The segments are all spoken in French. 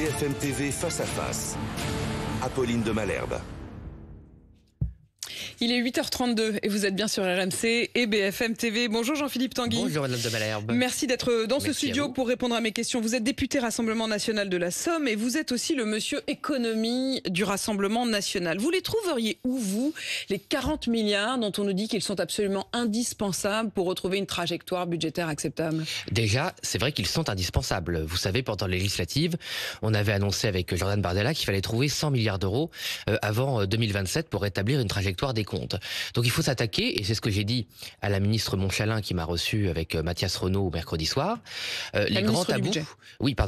BFM TV face à face. Apolline de Malherbe. Il est 8h32 et vous êtes bien sur RMC et BFM TV. Bonjour Jean-Philippe Tanguy. Bonjour Madame de Malherbe. Merci d'être dans ce Merci studio pour répondre à mes questions. Vous êtes député Rassemblement National de la Somme et vous êtes aussi le monsieur économie du Rassemblement National. Vous les trouveriez où, vous, les 40 milliards dont on nous dit qu'ils sont absolument indispensables pour retrouver une trajectoire budgétaire acceptable? Déjà, c'est vrai qu'ils sont indispensables. Vous savez, pendant les législatives, on avait annoncé avec Jordan Bardella qu'il fallait trouver 100 milliards d'euros avant 2027 pour établir une trajectoire des comptes. Donc il faut s'attaquer, et c'est ce que j'ai dit à la ministre Montchalin qui m'a reçu avec Mathias Renaud mercredi soir. Les grands tabous,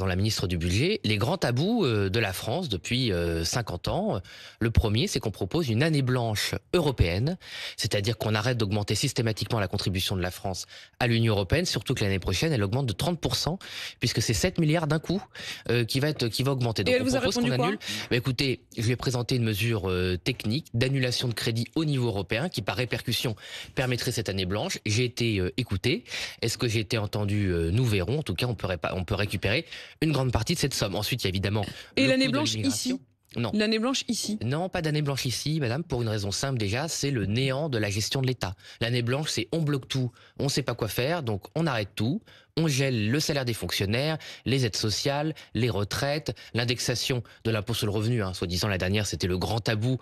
la ministre du budget, les grands tabous de la France depuis 50 ans. Le premier, c'est qu'on propose une année blanche européenne, c'est-à-dire qu'on arrête d'augmenter systématiquement la contribution de la France à l'Union européenne, surtout que l'année prochaine, elle augmente de 30%, puisque c'est 7 milliards d'un coup qui va augmenter. Donc et elle vous a répondu quoi? Écoutez, je lui ai présenté une mesure technique d'annulation de crédit au niveau européen qui, par répercussion, permettrait cette année blanche. J'ai été écouté. Est-ce que j'ai été entendu? Nous verrons. En tout cas, on peut récupérer une grande partie de cette somme. Ensuite, il y a évidemment... Et l'année blanche ici? Non. L'année blanche ici? Non, pas d'année blanche ici, madame, pour une raison simple déjà, c'est le néant de la gestion de l'État. L'année blanche, c'est on bloque tout, on ne sait pas quoi faire, donc on arrête tout. On gèle le salaire des fonctionnaires, les aides sociales, les retraites, l'indexation de l'impôt sur le revenu. Soi-disant, la dernière, c'était le grand tabou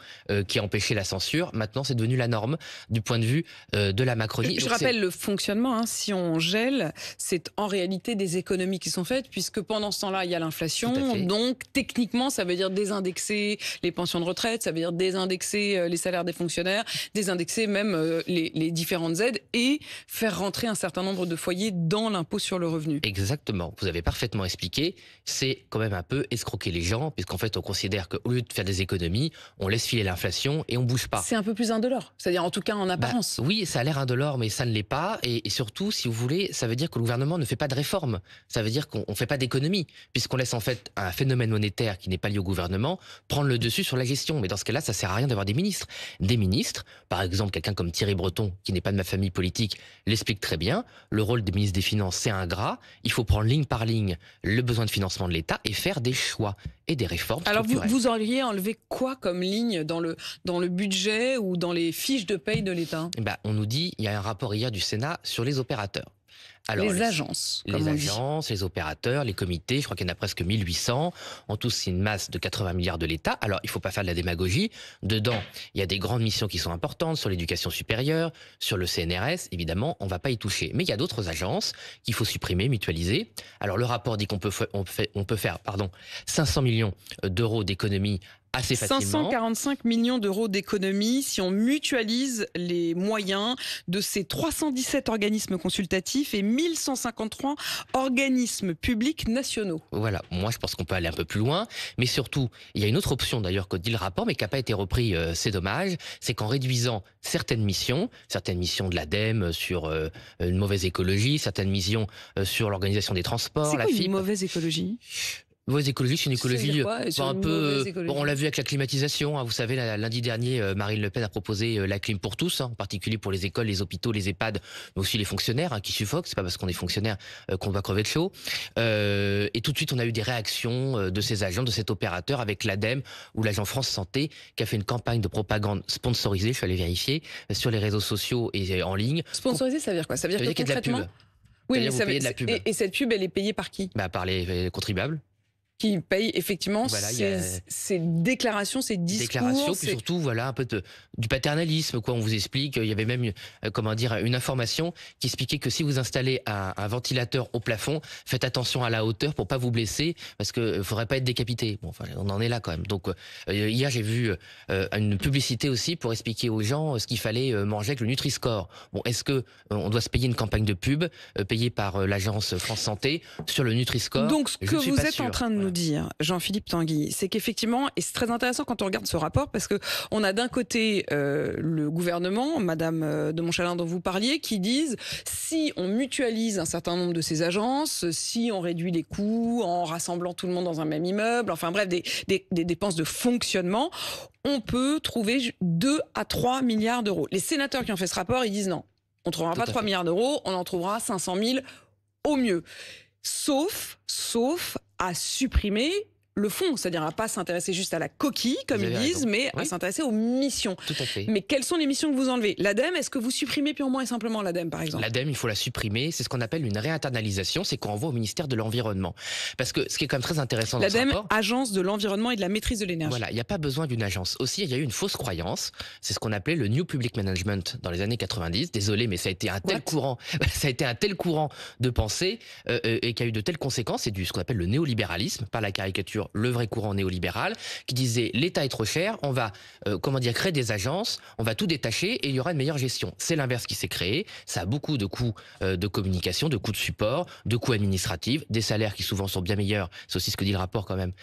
qui a empêché la censure. Maintenant, c'est devenu la norme du point de vue de la Macronie. Je rappelle le fonctionnement. Si on gèle, c'est en réalité des économies qui sont faites, puisque pendant ce temps-là, il y a l'inflation. Donc, techniquement, ça veut dire désindexer les pensions de retraite, ça veut dire désindexer les salaires des fonctionnaires, désindexer même les différentes aides et faire rentrer un certain nombre de foyers dans l'impôt sur le revenu. Exactement, vous avez parfaitement expliqué. C'est quand même un peu escroquer les gens, puisqu'en fait on considère qu'au lieu de faire des économies, on laisse filer l'inflation et on bouge pas. C'est un peu plus indolore, c'est-à-dire en tout cas en apparence. Oui, ça a l'air indolore, mais ça ne l'est pas. Et surtout, si vous voulez, ça veut dire que le gouvernement ne fait pas de réforme. Ça veut dire qu'on ne fait pas d'économie, puisqu'on laisse en fait un phénomène monétaire qui n'est pas lié au gouvernement prendre le dessus sur la gestion. Mais dans ce cas-là, ça sert à rien d'avoir des ministres. Des ministres, par exemple quelqu'un comme Thierry Breton, qui n'est pas de ma famille politique, l'explique très bien. Le rôle des ministres des Finances, c'est ingrat. Il faut prendre ligne par ligne le besoin de financement de l'État et faire des choix et des réformes. Alors vous auriez enlevé quoi comme ligne dans le budget ou dans les fiches de paye de l'État? On nous dit, il y a un rapport hier du Sénat sur les opérateurs. Alors, les agences, les opérateurs, les comités, je crois qu'il y en a presque 1800. En tout, c'est une masse de 80 milliards de l'État. Alors, il ne faut pas faire de la démagogie. Dedans, il y a des grandes missions qui sont importantes sur l'éducation supérieure, sur le CNRS. Évidemment, on ne va pas y toucher. Mais il y a d'autres agences qu'il faut supprimer, mutualiser. Alors, le rapport dit qu'on peut faire 500 millions d'euros d'économies assez facilement. 545 millions d'euros d'économies si on mutualise les moyens de ces 317 organismes consultatifs et 1153 organismes publics nationaux. Voilà, moi je pense qu'on peut aller un peu plus loin, mais surtout, il y a une autre option d'ailleurs que dit le rapport, mais qui n'a pas été repris, c'est dommage, c'est qu'en réduisant certaines missions de l'ADEME sur une mauvaise écologie, certaines missions sur l'organisation des transports, la FIP. Une mauvaise écologie? Mauvaise écologie, c'est une écologie un peu... on l'a vu avec la climatisation. Vous savez, lundi dernier, Marine Le Pen a proposé la clim pour tous, en particulier pour les écoles, les hôpitaux, les EHPAD, mais aussi les fonctionnaires qui suffoquent. C'est pas parce qu'on est fonctionnaire qu'on va crever de chaud. Et tout de suite, on a eu des réactions de ces agents, de cet opérateur avec l'ADEME ou l'agent France Santé qui a fait une campagne de propagande sponsorisée, je suis allé vérifier, sur les réseaux sociaux et en ligne. Sponsorisée, ça veut dire quoi? Ça veut dire que qu'il y a de la pub. Oui, mais de la pub. Et cette pub, elle est payée par qui? Par les contribuables. Qui paye effectivement ces déclarations, ces discours. Puis surtout, un peu du paternalisme, On vous explique, il y avait même, une information qui expliquait que si vous installez un ventilateur au plafond, faites attention à la hauteur pour pas vous blesser, parce que faudrait pas être décapité. On en est là quand même. Donc, hier, j'ai vu une publicité aussi pour expliquer aux gens ce qu'il fallait manger avec le Nutri-Score. Est-ce que on doit se payer une campagne de pub payée par l'agence France Santé sur le Nutri-Score? Donc, ce que vous êtes en train de nous dire, Jean-Philippe Tanguy, c'est qu'effectivement, et c'est très intéressant quand on regarde ce rapport, parce que on a d'un côté le gouvernement, Madame de Montchalin dont vous parliez, qui disent si on mutualise un certain nombre de ces agences, si on réduit les coûts en rassemblant tout le monde dans un même immeuble, enfin bref, des dépenses de fonctionnement, on peut trouver 2 à 3 milliards d'euros. Les sénateurs qui ont fait ce rapport, ils disent non, on ne trouvera pas 3 milliards d'euros, on en trouvera 500 000 au mieux. Sauf à supprimer le fond, c'est-à-dire à pas s'intéresser juste à la coquille, comme ils disent, mais à s'intéresser aux missions. Tout à fait. Mais quelles sont les missions que vous enlevez? L'ADEME, est-ce que vous supprimez purement et simplement l'ADEME, par exemple? L'ADEME, il faut la supprimer. C'est ce qu'on appelle une réinternalisation, c'est qu'on renvoie au ministère de l'Environnement. Parce que ce qui est quand même très intéressant dans ce L'ADEME, rapport... Agence de l'environnement et de la maîtrise de l'énergie. Voilà, il n'y a pas besoin d'une agence. Aussi, il y a eu une fausse croyance. C'est ce qu'on appelait le New Public Management dans les années 90. Désolé, mais ça a été un tel courant, de pensée et qui a eu de telles conséquences. C'est ce qu'on appelle le néolibéralisme, par la caricature, le vrai courant néolibéral, qui disait l'État est trop cher, on va créer des agences, on va tout détacher et il y aura une meilleure gestion. C'est l'inverse qui s'est créé. Ça a beaucoup de coûts de communication, de coûts de support, de coûts administratifs, des salaires qui souvent sont bien meilleurs. C'est aussi ce que dit le rapport quand même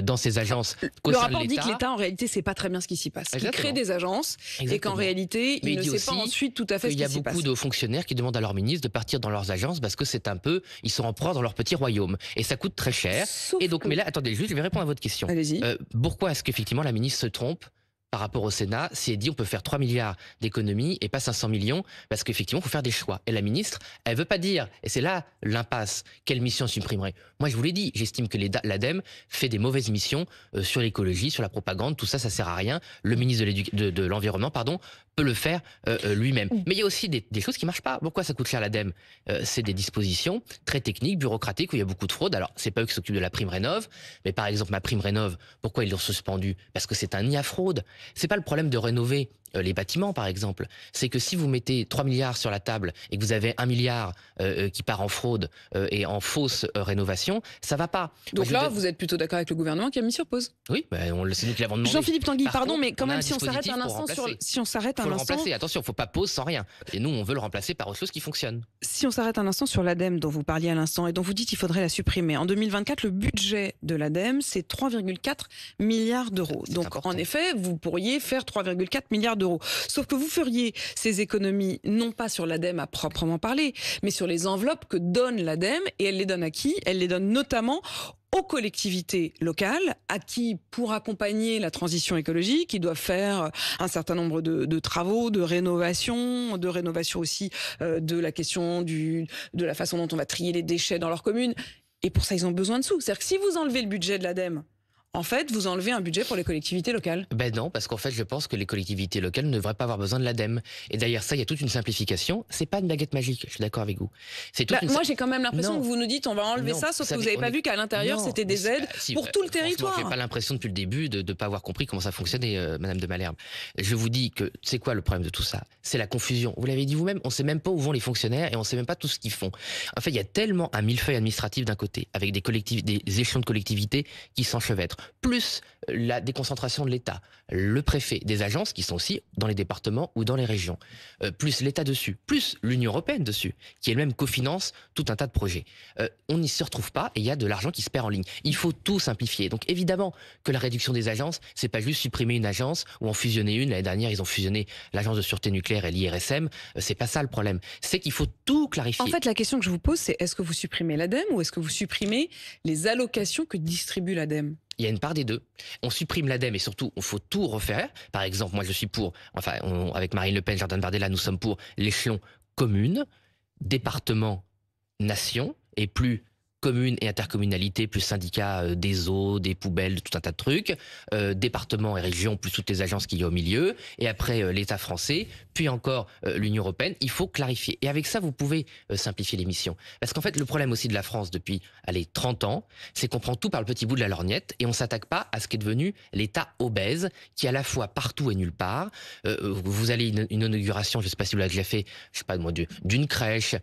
dans ces agences. Le rapport dit que l'État, en réalité, c'est pas très bien ce qui s'y passe. Il crée des agences et qu'en réalité, il ne sait pas ensuite tout à fait ce qui s'y passe. Il y a beaucoup de fonctionnaires qui demandent à leur ministre de partir dans leurs agences parce que c'est un peu, ils sont en proie dans leur petit royaume et ça coûte très cher. Et donc, mais là, attendez, juste, je vais répondre à votre question. Allez-y. Pourquoi est-ce qu'effectivement la ministre se trompe par rapport au Sénat, si elle dit on peut faire 3 milliards d'économies et pas 500 millions, parce qu'effectivement, il faut faire des choix. Et la ministre, elle veut pas dire, et c'est là l'impasse, quelle mission supprimerait. Moi, je vous l'ai dit, j'estime que l'ADEME fait des mauvaises missions sur l'écologie, sur la propagande, tout ça, ça sert à rien. Le ministre de l'Environnement, peut le faire lui-même. Mais il y a aussi des choses qui marchent pas. Pourquoi ça coûte cher l'ADEME? C'est des dispositions très techniques, bureaucratiques, où il y a beaucoup de fraude. Alors, c'est pas eux qui s'occupent de la prime rénov', mais par exemple, ma prime rénov', pourquoi ils l'ont suspendue? Parce que c'est un nid à fraude. C'est pas le problème de rénover les bâtiments, par exemple. C'est que si vous mettez 3 milliards sur la table et que vous avez 1 milliard qui part en fraude et en fausse rénovation, ça va pas. Donc là, vous êtes plutôt d'accord avec le gouvernement qui a mis sur pause? Oui, c'est nous qui l'avons demandé. Jean-Philippe Tanguy, pardon, contre, mais quand même, si on s'arrête un instant faut le remplacer. Attention, faut pas pause sans rien. Et nous, on veut le remplacer par autre chose qui fonctionne. Si on s'arrête un instant sur l'ADEME dont vous parliez à l'instant et dont vous dites qu'il faudrait la supprimer. En 2024, le budget de l'ADEME, c'est 3,4 milliards d'euros. Donc, important. En effet, vous pourriez faire 3,4 milliards d'euros. Sauf que vous feriez ces économies, non pas sur l'ADEME à proprement parler, mais sur les enveloppes que donne l'ADEME. Et elle les donne à qui? Elle les donne notamment aux collectivités locales, à qui, pour accompagner la transition écologique, ils doivent faire un certain nombre de travaux, de rénovation aussi de la question de la façon dont on va trier les déchets dans leur commune. Et pour ça, ils ont besoin de sous. C'est-à-dire que si vous enlevez le budget de l'ADEME, en fait, vous enlevez un budget pour les collectivités locales. Ben non, parce qu'en fait, je pense que les collectivités locales ne devraient pas avoir besoin de l'ADEME. Et d'ailleurs, ça, il y a toute une simplification. C'est pas une baguette magique, je suis d'accord avec vous. Moi, j'ai quand même l'impression que vous nous dites on va enlever ça, sauf que vous n'avez pas vu qu'à l'intérieur, c'était des aides pour tout le territoire. J'ai pas l'impression depuis le début de ne pas avoir compris comment ça fonctionnait, Madame de Malherbe. Je vous dis que c'est quoi le problème de tout ça? C'est la confusion. Vous l'avez dit vous-même, on sait même pas où vont les fonctionnaires et on sait même pas tout ce qu'ils font. En fait, il y a tellement un millefeuille administratif d'un côté, avec des échelons de collectivités qui s'enchevêtrent, plus la déconcentration de l'État, le préfet, des agences qui sont aussi dans les départements ou dans les régions, plus l'État dessus, plus l'Union européenne dessus, qui elle-même cofinance tout un tas de projets. On n'y se retrouve pas et il y a de l'argent qui se perd en ligne. Il faut tout simplifier. Donc évidemment que la réduction des agences, c'est pas juste supprimer une agence ou en fusionner une. L'année dernière, ils ont fusionné l'Agence de sûreté nucléaire et l'IRSM. C'est pas ça le problème. C'est qu'il faut tout clarifier. En fait, la question que je vous pose, c'est est-ce que vous supprimez l'ADEME ou est-ce que vous supprimez les allocations que distribue l'ADEME? Il y a une part des deux. On supprime l'ADEME et surtout, il faut tout refaire. Par exemple, moi je suis pour, avec Marine Le Pen, Jordan Bardella, nous sommes pour l'échelon commune, département, nation, et plus communes et intercommunalités, plus syndicats des eaux, des poubelles, tout un tas de trucs, départements et régions, plus toutes les agences qu'il y a au milieu, et après l'État français, puis encore l'Union européenne. Il faut clarifier. Et avec ça, vous pouvez simplifier les missions. Parce qu'en fait, le problème aussi de la France depuis 30 ans, c'est qu'on prend tout par le petit bout de la lorgnette et on s'attaque pas à ce qui est devenu l'État obèse, qui est à la fois partout et nulle part. Vous allez une inauguration, je ne sais pas si vous l'avez déjà fait, je sais pas moi, d'une crèche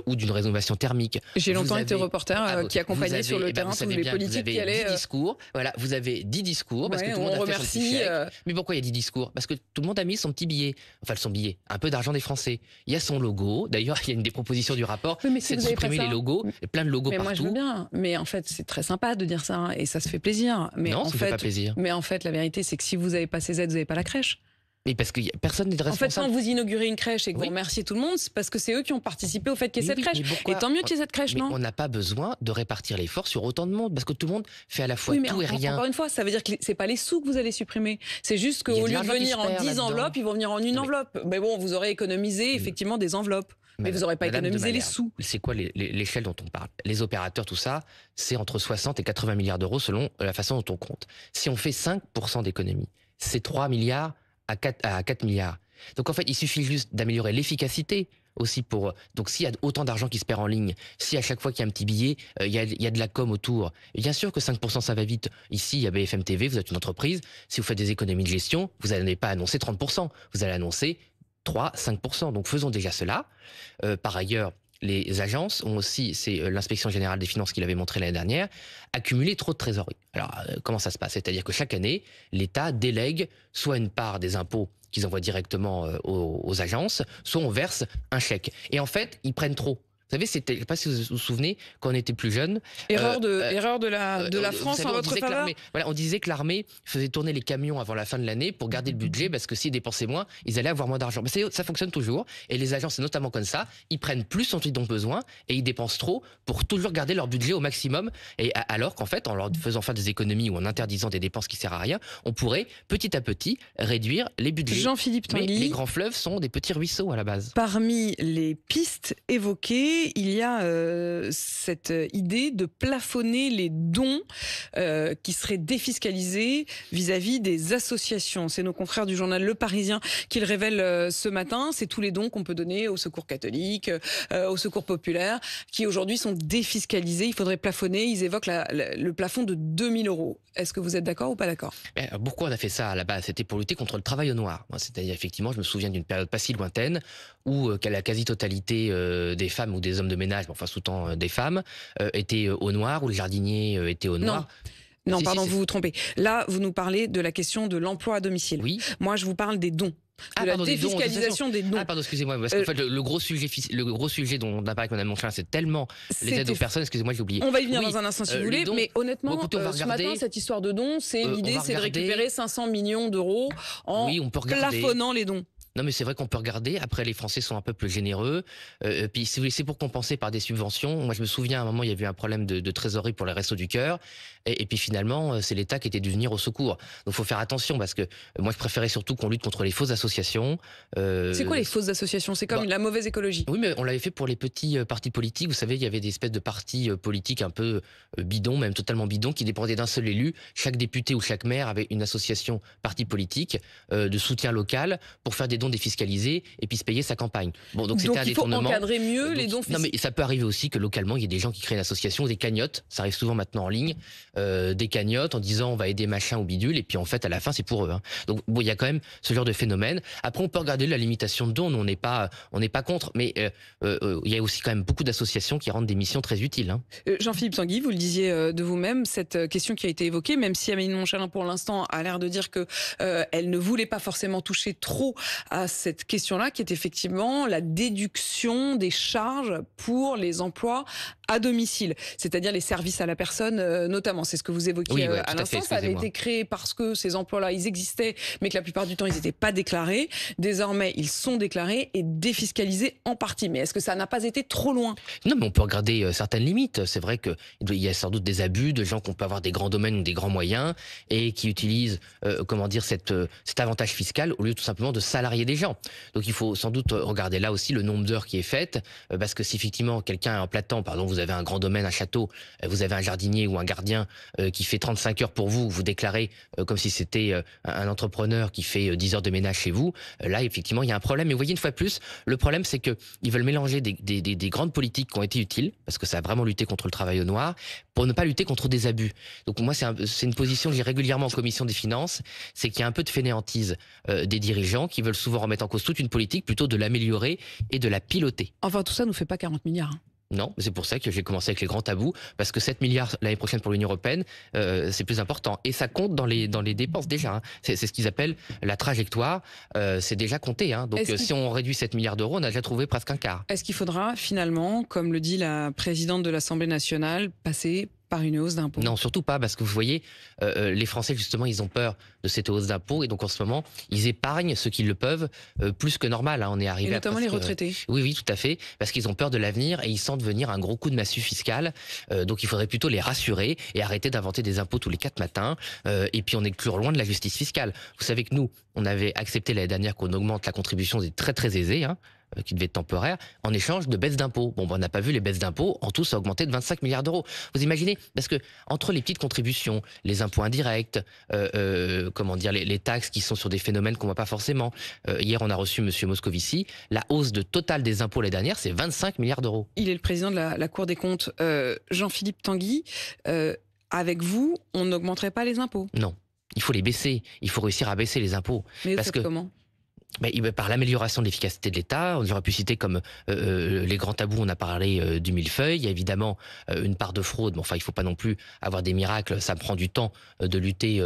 ou d'une rénovation thermique. J'ai longtemps été reporter qui accompagnait sur le terrain tous les politiques qui allaient... 10 discours, voilà, vous avez 10 discours, parce que tout le monde a fait son petit chèque. Mais pourquoi il y a 10 discours? Parce que tout le monde a mis son petit billet, son billet, un peu d'argent des Français. Il y a son logo, d'ailleurs il y a une des propositions du rapport, c'est de supprimer les logos, plein de logos partout. Moi je veux bien, mais en fait c'est très sympa de dire ça, hein, et ça se fait plaisir. Mais non, ça ne fait pas plaisir. Mais en fait la vérité c'est que si vous n'avez pas ces aides, vous n'avez pas la crèche. Mais parce que personne n'est responsable. En fait, quand vous inaugurez une crèche et que vous remerciez tout le monde, c'est parce que c'est eux qui ont participé au fait qu'il y ait cette crèche. Et tant mieux qu'il y ait cette crèche, non? On n'a pas besoin de répartir l'effort sur autant de monde, parce que tout le monde fait à la fois tout et rien. Encore une fois, ça veut dire que c'est pas les sous que vous allez supprimer. C'est juste qu'au lieu de venir en 10 enveloppes, ils vont venir en une enveloppe. Mais bon, vous aurez économisé effectivement des enveloppes. Mais vous n'aurez pas Madame économisé les Malherbe, sous. c'est quoi l'échelle dont on parle? Les opérateurs, tout ça, c'est entre 60 et 80 milliards d'euros selon la façon dont on compte. Si on fait 5% d'économie, c'est 3 milliards à 4 milliards. Donc en fait, il suffit juste d'améliorer l'efficacité aussi pour... Donc s'il y a autant d'argent qui se perd en ligne, si à chaque fois qu'il y a un petit billet, il y a de la com autour, et bien sûr que 5% ça va vite. Ici, il y a BFM TV, vous êtes une entreprise, si vous faites des économies de gestion, vous n'allez pas annoncer 30%, vous allez annoncer 3-5%. Donc faisons déjà cela. Par ailleurs, les agences ont aussi, c'est l'inspection générale des finances qui l'avait montré l'année dernière, accumulé trop de trésorerie. Alors comment ça se passe? C'est-à-dire que chaque année, l'État délègue soit une part des impôts qu'ils envoient directement aux agences, soit on verse un chèque. Et en fait, ils prennent trop. Vous savez, je ne sais pas si vous vous souvenez, quand on était plus jeune... Erreur de la France savez, en votre faveur. Voilà, on disait que l'armée faisait tourner les camions avant la fin de l'année pour garder le budget, parce que s'ils dépensaient moins, ils allaient avoir moins d'argent. Mais ça fonctionne toujours, et les agences, c'est notamment comme ça, ils prennent plus dont ils ont besoin, et ils dépensent trop pour toujours garder leur budget au maximum, et alors qu'en fait, en leur faisant faire des économies ou en interdisant des dépenses qui ne servent à rien, on pourrait petit à petit réduire les budgets. Jean-Philippe Tanguy. Mais les grands fleuves sont des petits ruisseaux à la base. Parmi les pistes évoquées, il y a cette idée de plafonner les dons qui seraient défiscalisés vis-à-vis des associations. C'est nos confrères du journal Le Parisien qui le révèlent ce matin. C'est tous les dons qu'on peut donner au Secours catholique, au Secours populaire, qui aujourd'hui sont défiscalisés. Il faudrait plafonner. Ils évoquent le plafond de 2 000 €. Est-ce que vous êtes d'accord ou pas d'accord? Pourquoi on a fait ça à la base? C'était pour lutter contre le travail au noir. C'est-à-dire, effectivement, je me souviens d'une période pas si lointaine où la quasi-totalité des femmes ou des hommes de ménage, enfin sous-temps des femmes, étaient au noir, où le jardinier était au noir. Non, pardon, vous vous trompez. Là, vous nous parlez de la question de l'emploi à domicile. Oui. Moi, je vous parle des dons. La défiscalisation des dons. Ah pardon, excusez-moi, parce qu'en fait le gros sujet dont on a parlé avec Mme Monchalin, c'est tellement les aides aux personnes, excusez-moi, j'ai oublié. On va y venir dans un instant si vous voulez, mais honnêtement, écoutez, ce matin, cette histoire de dons, l'idée, c'est de récupérer 500 millions d'euros en plafonnant les dons. Non, mais c'est vrai qu'on peut regarder. Après, les Français sont un peu plus généreux. Puis, si vous voulez, c'est pour compenser par des subventions. Moi, je me souviens, à un moment, il y avait eu un problème de trésorerie pour les Restos du Cœur. Et puis, finalement, c'est l'État qui était dû venir au secours. Donc, il faut faire attention parce que moi, je préférais surtout qu'on lutte contre les fausses associations. C'est quoi les fausses associations? C'est comme la mauvaise écologie. Oui, mais on l'avait fait pour les petits partis politiques. Vous savez, il y avait des espèces de partis politiques un peu bidons, même totalement bidons, qui dépendaient d'un seul élu. Chaque député ou chaque maire avait une association parti politique de soutien local pour faire des dons défiscalisés et puis se payer sa campagne. Bon, donc c'était un détournement. Il faut encadrer mieux les dons fiscaux. Non, mais ça peut arriver aussi que localement, il y ait des gens qui créent une association, des cagnottes. Ça arrive souvent maintenant en ligne, des cagnottes en disant on va aider machin ou bidule, et puis en fait à la fin c'est pour eux. Hein. Donc bon, il y a quand même ce genre de phénomène. Après, on peut regarder la limitation de dons. Nous, on n'est pas contre, mais il y a aussi quand même beaucoup d'associations qui rendent des missions très utiles. Hein. Jean-Philippe Tanguy, vous le disiez de vous-même, cette question qui a été évoquée, même si Amélie Monchalin pour l'instant a l'air de dire que elle ne voulait pas forcément toucher trop à cette question-là, qui est effectivement la déduction des charges pour les emplois à domicile, c'est-à-dire les services à la personne notamment. C'est ce que vous évoquiez à l'instant. Ça avait été créé parce que ces emplois-là, ils existaient, mais que la plupart du temps, ils n'étaient pas déclarés. Désormais, ils sont déclarés et défiscalisés en partie. Mais est-ce que ça n'a pas été trop loin? Non, mais on peut regarder certaines limites. C'est vrai qu'il y a sans doute des abus de gens qu'on peut avoir des grands domaines ou des grands moyens et qui utilisent cet avantage fiscal au lieu tout simplement de salarier des gens. Donc il faut sans doute regarder là aussi le nombre d'heures qui est fait, parce que si effectivement quelqu'un est en plein temps, pardon, vous avez un grand domaine, un château, vous avez un jardinier ou un gardien qui fait 35 heures pour vous, vous déclarez comme si c'était un entrepreneur qui fait 10 heures de ménage chez vous, là effectivement il y a un problème. Mais vous voyez, une fois de plus, le problème c'est qu'ils veulent mélanger des grandes politiques qui ont été utiles, parce que ça a vraiment lutté contre le travail au noir, pour ne pas lutter contre des abus. Donc moi c'est une position que j'ai régulièrement en commission des finances, c'est qu'il y a un peu de fainéantise des dirigeants qui veulent souvent remettre en cause toute une politique plutôt de l'améliorer et de la piloter. Enfin tout ça nous fait pas 40 milliards. Hein. Non, c'est pour ça que j'ai commencé avec les grands tabous, parce que 7 milliards l'année prochaine pour l'Union européenne, c'est plus important. Et ça compte dans les dépenses déjà. Hein. C'est ce qu'ils appellent la trajectoire, c'est déjà compté. Hein. Donc si on réduit 7 milliards d'euros, on a déjà trouvé presque un quart. Est-ce qu'il faudra finalement, comme le dit la présidente de l'Assemblée nationale, passer par une hausse d'impôts? Non, surtout pas, parce que vous voyez, les Français justement, ils ont peur de cette hausse d'impôts, et donc en ce moment, ils épargnent ce qu'ils le peuvent, plus que normal. Hein. On est arrivé et notamment les retraités. Oui, tout à fait, parce qu'ils ont peur de l'avenir et ils sentent venir un gros coup de massue fiscale. Donc il faudrait plutôt les rassurer et arrêter d'inventer des impôts tous les 4 matins. Et puis on est plus loin de la justice fiscale. Vous savez que nous, on avait accepté l'année dernière qu'on augmente la contribution des très très aisés. Hein. qui devait être temporaire, en échange de baisses d'impôts. Bon, on n'a pas vu les baisses d'impôts, en tout ça a augmenté de 25 milliards d'euros. Vous imaginez, parce que entre les petites contributions, les impôts indirects, les taxes qui sont sur des phénomènes qu'on voit pas forcément. Hier, on a reçu M. Moscovici, la hausse totale des impôts l'année dernière, c'est 25 milliards d'euros. Il est le président de la Cour des comptes. Jean-Philippe Tanguy, avec vous, on n'augmenterait pas les impôts? Non, il faut les baisser. Il faut réussir à baisser les impôts. Mais parce que comment? Par l'amélioration de l'efficacité de l'État. J'aurais pu citer comme les grands tabous, on a parlé du millefeuille. Il y a évidemment une part de fraude, mais enfin il ne faut pas non plus avoir des miracles, ça prend du temps de lutter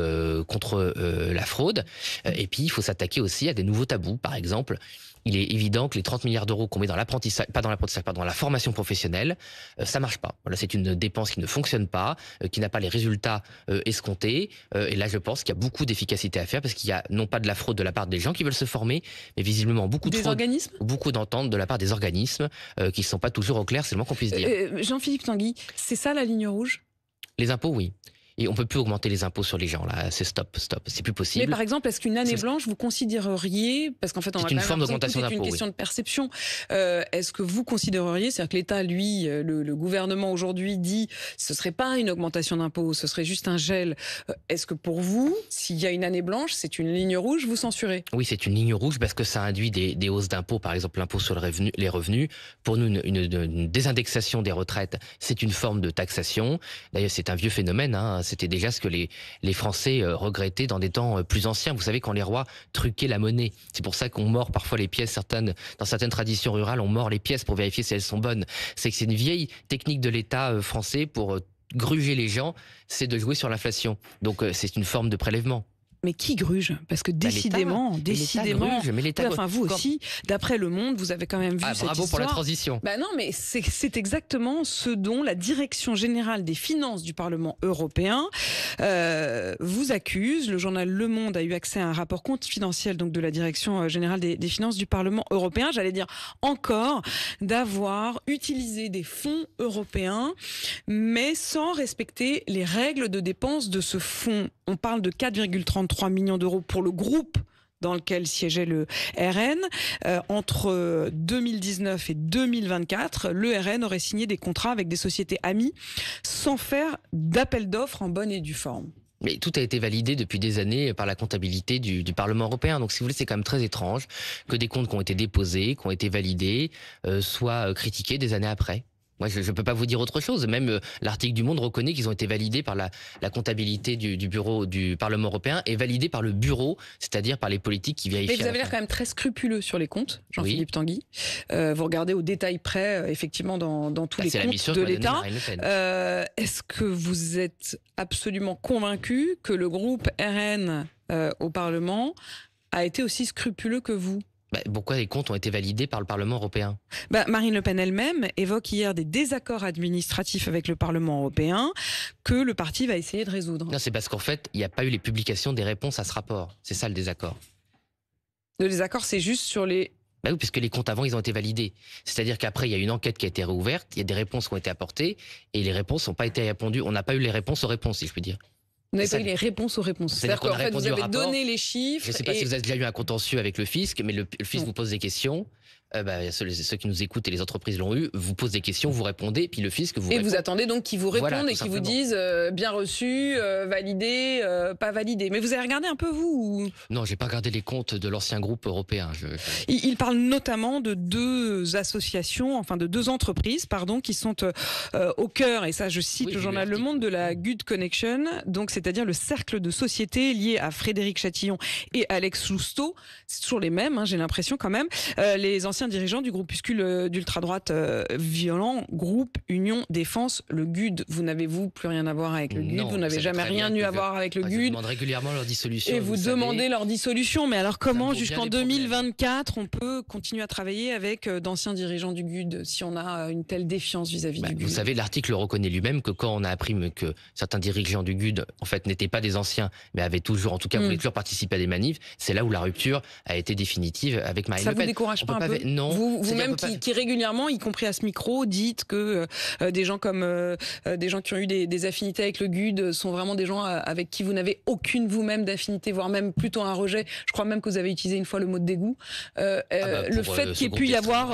contre la fraude. Et puis il faut s'attaquer aussi à des nouveaux tabous. Par exemple, il est évident que les 30 milliards d'euros qu'on met dans l'apprentissage, dans la formation professionnelle, ça marche pas. Voilà, c'est une dépense qui ne fonctionne pas, qui n'a pas les résultats escomptés. Et là, je pense qu'il y a beaucoup d'efficacité à faire parce qu'il y a non pas de la fraude de la part des gens qui veulent se former, mais visiblement beaucoup de fraude, organismes, beaucoup d'ententes de la part des organismes qui ne sont pas toujours au clair, c'est le moins qu'on puisse dire. Jean-Philippe Tanguy, c'est ça la ligne rouge? Les impôts, oui. Et on peut plus augmenter les impôts sur les gens, là. C'est stop. C'est plus possible. Mais par exemple, est-ce qu'une année blanche, vous considéreriez, parce qu'en fait, on a une forme d'augmentation d'impôts. C'est une question de perception. Est-ce que vous considéreriez, c'est-à-dire que l'État, lui, le gouvernement aujourd'hui dit, ce serait pas une augmentation d'impôts, ce serait juste un gel. Est-ce que pour vous, s'il y a une année blanche, c'est une ligne rouge, vous censurez? Oui, c'est une ligne rouge parce que ça induit des hausses d'impôts, par exemple l'impôt sur les revenus. Pour nous, une désindexation des retraites, c'est une forme de taxation. D'ailleurs, c'est un vieux phénomène, hein. C'était déjà ce que les Français regrettaient dans des temps plus anciens. Vous savez, quand les rois truquaient la monnaie. C'est pour ça qu'on mord parfois les pièces. Dans certaines traditions rurales, on mord les pièces pour vérifier si elles sont bonnes. C'est que c'est une vieille technique de l'État français pour gruger les gens, c'est de jouer sur l'inflation. Donc c'est une forme de prélèvement. Mais qui gruge? Parce que décidément, gruge, mais l'État, enfin vous aussi, d'après Le Monde, vous avez quand même vu cette histoire. Bravo pour la transition. Non, mais c'est exactement ce dont la Direction générale des finances du Parlement européen vous accuse. Le journal Le Monde a eu accès à un rapport confidentiel donc de la Direction générale des finances du Parlement européen. J'allais dire encore d'avoir utilisé des fonds européens, mais sans respecter les règles de dépense de ce fonds. On parle de 4,33 millions d'euros pour le groupe dans lequel siégeait le RN. Entre 2019 et 2024, le RN aurait signé des contrats avec des sociétés amies sans faire d'appel d'offres en bonne et due forme. Mais tout a été validé depuis des années par la comptabilité du Parlement européen. Donc si vous voulez, c'est quand même très étrange que des comptes qui ont été déposés, qui ont été validés, soient critiqués des années après. Moi, je ne peux pas vous dire autre chose. Même l'article du Monde reconnaît qu'ils ont été validés par la comptabilité du bureau du Parlement européen et validés par le bureau, c'est-à-dire par les politiques qui vérifient. Mais vous avez l'air quand même très scrupuleux sur les comptes, Jean-Philippe Tanguy. Vous regardez au détail près, effectivement, dans tous les comptes de l'État. Est-ce que vous êtes absolument convaincu que le groupe RN au Parlement a été aussi scrupuleux que vous? Pourquoi les comptes ont été validés par le Parlement européen? Marine Le Pen elle-même évoque hier des désaccords administratifs avec le Parlement européen que le parti va essayer de résoudre. Non, c'est parce qu'en fait, il n'y a pas eu les publications des réponses à ce rapport. C'est ça le désaccord. Le désaccord, c'est juste sur les... Oui, puisque les comptes avant, ils ont été validés. C'est-à-dire qu'après, il y a une enquête qui a été réouverte, il y a des réponses qui ont été apportées, et les réponses n'ont pas été répondues. On n'a pas eu les réponses aux réponses, si je puis dire. Vous n'avez pas eu les réponses aux réponses. C'est-à-dire qu'en fait, vous avez donné les chiffres. Je ne sais pas si vous avez déjà eu un contentieux avec le fisc, mais le fisc vous pose des questions. Ceux qui nous écoutent et les entreprises l'ont eu, vous posent des questions, vous répondez, puis le fisc vous répond. Et vous attendez donc qu'ils vous répondent et qu'ils vous disent bien reçu, validé, pas validé. Mais vous avez regardé un peu, vous ou... Non, j'ai pas regardé les comptes de l'ancien groupe européen. Il parle notamment de deux associations, enfin de deux entreprises, pardon, qui sont au cœur, et ça je cite le journal Le Monde, de la Good Connection, donc c'est-à-dire le cercle de sociétés lié à Frédéric Chatillon et Alex Lousteau. C'est toujours les mêmes, hein, j'ai l'impression quand même. Les anciens dirigeants du groupuscule d'ultra-droite violent, groupe Union Défense, le GUD. Vous n'avez plus rien à voir avec le GUD, vous n'avez jamais rien eu à voir avec le GUD. Je demande régulièrement leur dissolution. Et vous demandez leur dissolution, mais alors comment jusqu'en 2024 on peut continuer à travailler avec d'anciens dirigeants du GUD si on a une telle défiance vis-à-vis du GUD? Vous savez, l'article reconnaît lui-même que quand on a appris que certains dirigeants du GUD en fait n'étaient pas des anciens, mais avaient toujours, en tout cas voulaient toujours participer à des manifs, c'est là où la rupture a été définitive avec Marine Le Pen. Ça vous décourage pas un peu? Non. Vous-même qui régulièrement, y compris à ce micro, dites que des gens comme des gens qui ont eu des affinités avec le GUD sont vraiment des gens avec qui vous n'avez aucune vous-même d'affinité, voire même plutôt un rejet. Je crois même que vous avez utilisé une fois le mot de dégoût. Le fait qu'il ait pu y avoir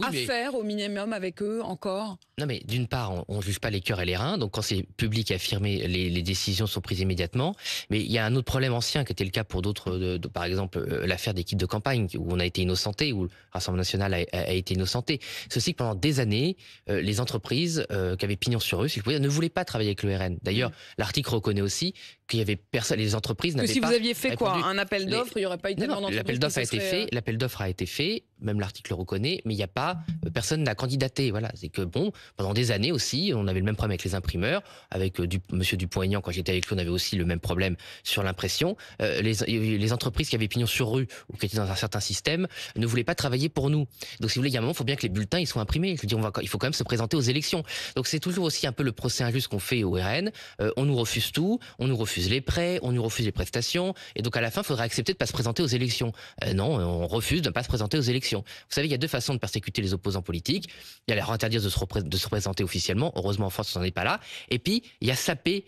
affaire au minimum avec eux encore. Non mais d'une part, on juge pas les cœurs et les reins, donc quand c'est public affirmé, les décisions sont prises immédiatement. Mais il y a un autre problème ancien qui était le cas pour d'autres, par exemple l'affaire des kits de campagne où on a été innocenté, où le Rassemblement national a été innocenté. C'est aussi que pendant des années, les entreprises qui avaient pignon sur eux, si je peux dire, ne voulaient pas travailler avec le RN. D'ailleurs, l'article reconnaît aussi qu'il y avait personne, les entreprises n'avaient pas. Si vous aviez fait quoi, un appel d'offres, il n'y aurait pas eu tellement d'entreprises. L'appel d'offres a été fait. L'appel d'offres a été fait. Même l'article le reconnaît, mais il n'y a pas personne n'a candidaté. Voilà, c'est que bon, pendant des années aussi, on avait le même problème avec les imprimeurs, avec Monsieur Dupont-Aignan quand j'étais avec lui, on avait aussi le même problème sur l'impression. Les entreprises qui avaient pignon sur rue ou qui étaient dans un certain système ne voulaient pas travailler pour nous. Donc si vous voulez, il y a un moment, il faut bien que les bulletins ils soient imprimés. Je veux dire, il faut quand même se présenter aux élections. Donc c'est toujours aussi un peu le procès injuste qu'on fait au RN. On nous refuse tout, on nous refuse les prêts, on nous refuse les prestations, et donc à la fin, il faudrait accepter de ne pas se présenter aux élections. Non, on refuse de ne pas se présenter aux élections. Vous savez, il y a deux façons de persécuter les opposants politiques. Il y a leur interdire de se représenter officiellement. Heureusement, en France, on n'en est pas là. Et puis, il y a saper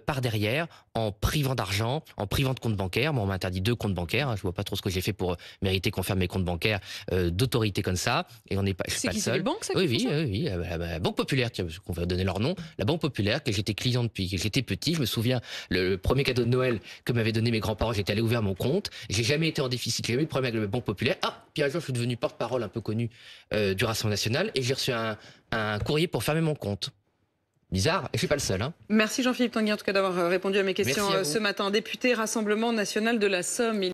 par derrière, en privant d'argent, en privant de compte bancaire. Moi, on m'a interdit 2 comptes bancaires. Je vois pas trop ce que j'ai fait pour mériter qu'on ferme mes comptes bancaires d'autorité comme ça. Et on n'est pas, je suis pas le seul. C'est banques, ça? Oui. La Banque Populaire, qu'on va donner leur nom. La Banque Populaire, que j'étais client depuis que j'étais petit. Je me souviens, le premier cadeau de Noël que m'avaient donné mes grands-parents, j'étais allé ouvrir mon compte. J'ai jamais été en déficit. J'ai jamais eu de problème avec la Banque Populaire. Puis un jour, je suis devenu porte-parole un peu connu du Rassemblement national et j'ai reçu un courrier pour fermer mon compte. Bizarre, et je suis pas le seul. Merci Jean-Philippe Tanguy en tout cas d'avoir répondu à mes questions ce matin. Député Rassemblement national de la Somme.